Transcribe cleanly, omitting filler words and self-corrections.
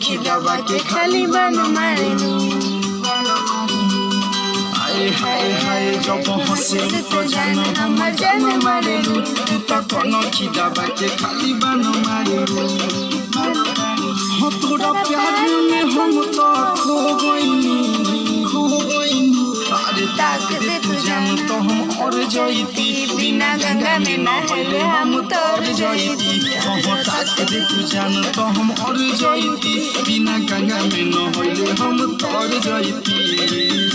खिदा बाके खाली बन मारे हाय हाय हाय जब हंसे तो जान हमर जान मारे तू तो कोनो खिदा बाके खाली बन मारे हो तोरा प्यार में हम तो खो गइनी अरे ताक दे तू जान तो हम और जइती बिना गंगा में नहाए हम तर जइती हो ताक दे तू जान तो हम और जइती बिना गंगा में नहाए हम तर जइती।